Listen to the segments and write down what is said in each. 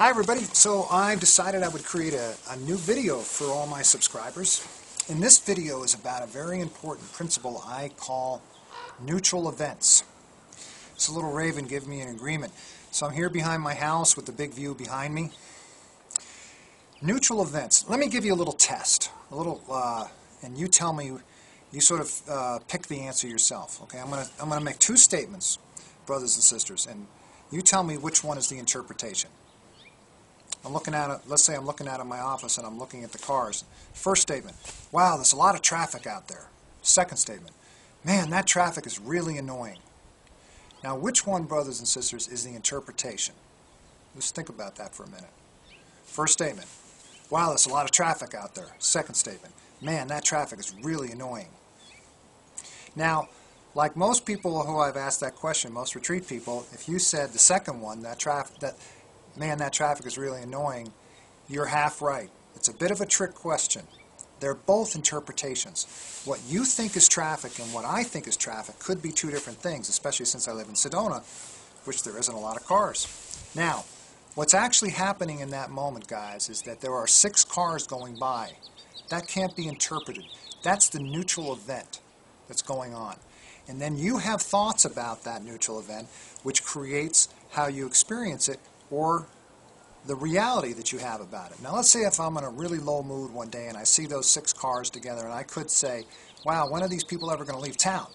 Hi everybody, so I've decided I would create a new video for all my subscribers. And this video is about a very important principle I call neutral events. This little raven gave me an agreement. So I'm here behind my house with the big view behind me. Neutral events. Let me give you a little test. And you tell me, you sort of pick the answer yourself. Okay, I'm gonna make two statements, brothers and sisters, and you tell me which one is the interpretation. I'm looking at it, let's say I'm looking out of my office and I'm looking at the cars. First statement, wow, there's a lot of traffic out there. Second statement, man, that traffic is really annoying. Now, which one, brothers and sisters, is the interpretation? Just think about that for a minute. First statement, wow, there's a lot of traffic out there. Second statement, man, that traffic is really annoying. Now, like most people who I've asked that question, most retreat people, if you said the second one, man, that traffic is really annoying, you're half right. It's a bit of a trick question. They're both interpretations. What you think is traffic and what I think is traffic could be two different things, especially since I live in Sedona, which there isn't a lot of cars. Now, what's actually happening in that moment, guys, is that there are 6 cars going by. That can't be interpreted. That's the neutral event that's going on. And then you have thoughts about that neutral event, which creates how you experience it, or the reality that you have about it. Now let's say if I'm in a really low mood one day and I see those 6 cars together and I could say, wow, when are these people ever going to leave town?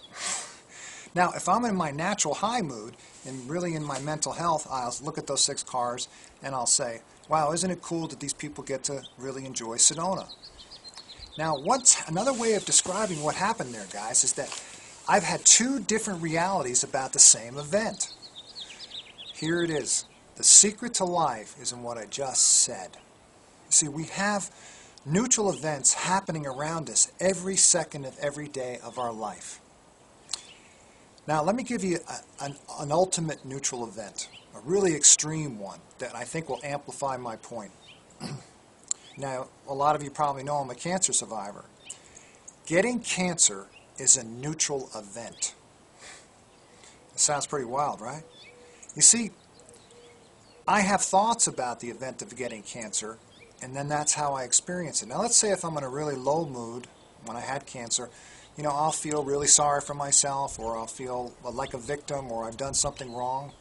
Now if I'm in my natural high mood and really in my mental health, I'll look at those 6 cars and I'll say, wow, isn't it cool that these people get to really enjoy Sedona? Now another way of describing what happened there, guys, is that I've had 2 different realities about the same event. Here it is. The secret to life is in what I just said. You see, we have neutral events happening around us every second of every day of our life. Now, let me give you an ultimate neutral event, a really extreme one that I think will amplify my point. Now, a lot of you probably know I'm a cancer survivor. Getting cancer is a neutral event. It sounds pretty wild, right? You see, I have thoughts about the event of getting cancer, and then that's how I experience it. Now, let's say if I'm in a really low mood when I had cancer, you know, I'll feel really sorry for myself, or I'll feel like a victim, or I've done something wrong.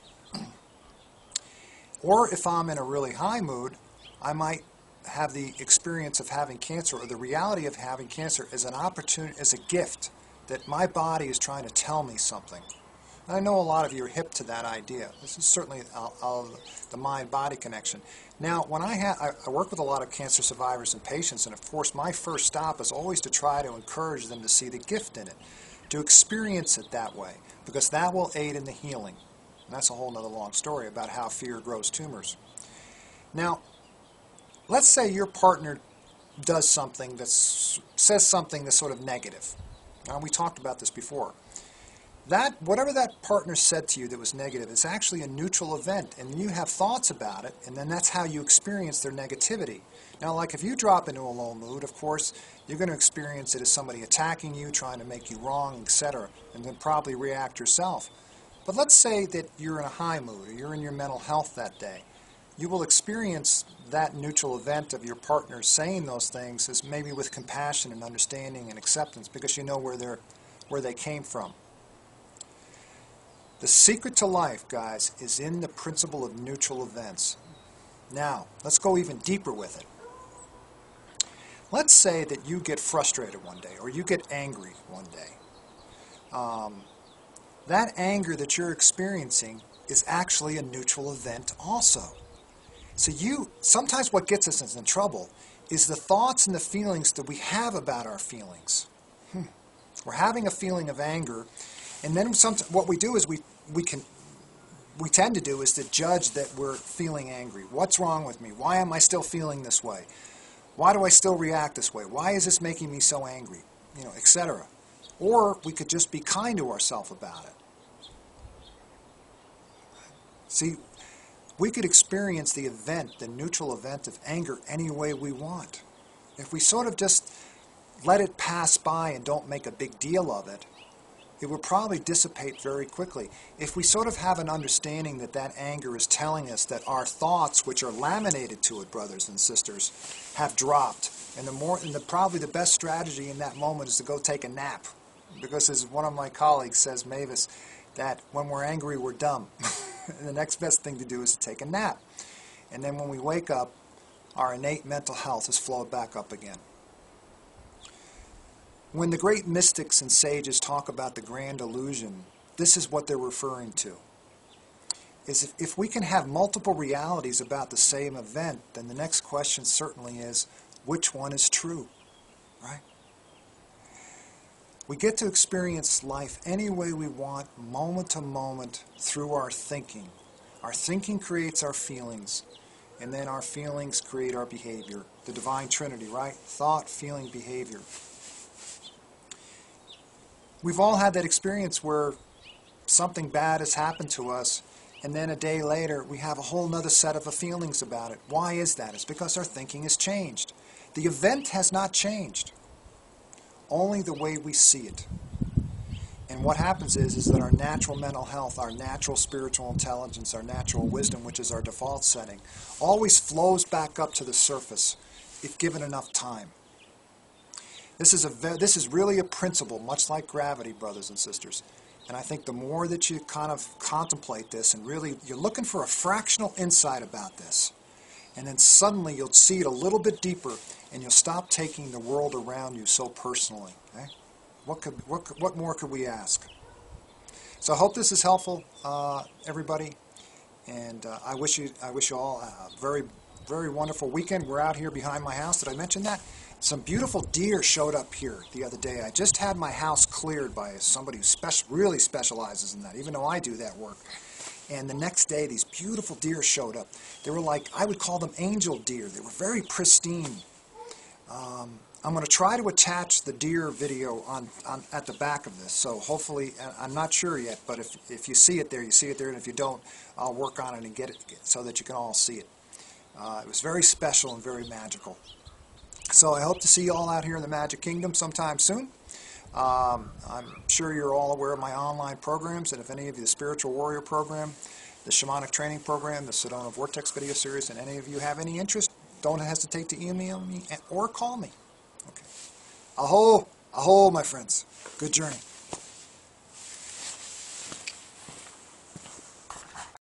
Or if I'm in a really high mood, I might have the experience of having cancer, or the reality of having cancer as an opportunity, as a gift, that my body is trying to tell me something. I know a lot of you are hip to that idea. This is certainly the mind-body connection. Now, when I work with a lot of cancer survivors and patients, and of course my first stop is always to try to encourage them to see the gift in it, to experience it that way, because that will aid in the healing. And that's a whole other long story about how fear grows tumors. Now, let's say your partner does something says something that's sort of negative. Now, we talked about this before. Whatever that partner said to you that was negative is actually a neutral event, and you have thoughts about it, and then that's how you experience their negativity. Now, like if you drop into a low mood, of course, you're going to experience it as somebody attacking you, trying to make you wrong, etc., and then probably react yourself. But let's say that you're in a high mood, or you're in your mental health that day. You will experience that neutral event of your partner saying those things as maybe with compassion and understanding and acceptance, because you know where they came from. The secret to life, guys, is in the principle of neutral events. Now, let's go even deeper with it. Let's say that you get frustrated one day, or you get angry one day. That anger that you're experiencing is actually a neutral event also. So sometimes what gets us in trouble is the thoughts and the feelings that we have about our feelings. We're having a feeling of anger, and then what we do is we tend to do is to judge that we're feeling angry. What's wrong with me? Why am I still feeling this way? Why do I still react this way? Why is this making me so angry? You know, etc. Or we could just be kind to ourselves about it. See, we could experience the event, the neutral event of anger, any way we want. If we sort of just let it pass by and don't make a big deal of it, it would probably dissipate very quickly. If we sort of have an understanding that that anger is telling us that our thoughts, which are laminated to it, brothers and sisters, have dropped. And probably the best strategy in that moment is to go take a nap. Because as one of my colleagues says, Mavis, that when we're angry, we're dumb. And the next best thing to do is to take a nap. And then when we wake up, our innate mental health is flowed back up again. When the great mystics and sages talk about the grand illusion, this is what they're referring to. Is if we can have multiple realities about the same event, then the next question certainly is, which one is true, right? We get to experience life any way we want, moment to moment, through our thinking. Our thinking creates our feelings, and then our feelings create our behavior. The Divine Trinity, right? Thought, feeling, behavior. We've all had that experience where something bad has happened to us, and then a day later we have a whole other set of feelings about it. Why is that? It's because our thinking has changed. The event has not changed, only the way we see it. And what happens is that our natural mental health, our natural spiritual intelligence, our natural wisdom, which is our default setting, always flows back up to the surface if given enough time. This is really a principle, much like gravity, brothers and sisters. And I think the more that you kind of contemplate this and really, you're looking for a fractional insight about this. And then suddenly you'll see it a little bit deeper and you'll stop taking the world around you so personally. Okay? What more could we ask? So I hope this is helpful, everybody. And I wish you all a very, very wonderful weekend. We're out here behind my house. Did I mention that? Some beautiful deer showed up here the other day. I just had my house cleared by somebody who really specializes in that, even though I do that work. And the next day, these beautiful deer showed up. They were like, I would call them angel deer. They were very pristine. I'm going to try to attach the deer video at the back of this. So hopefully, I'm not sure yet, but if you see it there, you see it there. And if you don't, I'll work on it and get it so that you can all see it. It was very special and very magical. So I hope to see you all out here in the Magic Kingdom sometime soon. I'm sure you're all aware of my online programs, and if any of you, the Spiritual Warrior Program, the Shamanic Training Program, the Sedona Vortex Video Series, and any of you have any interest, don't hesitate to email me or call me. Okay. Aho, aho, my friends. Good journey.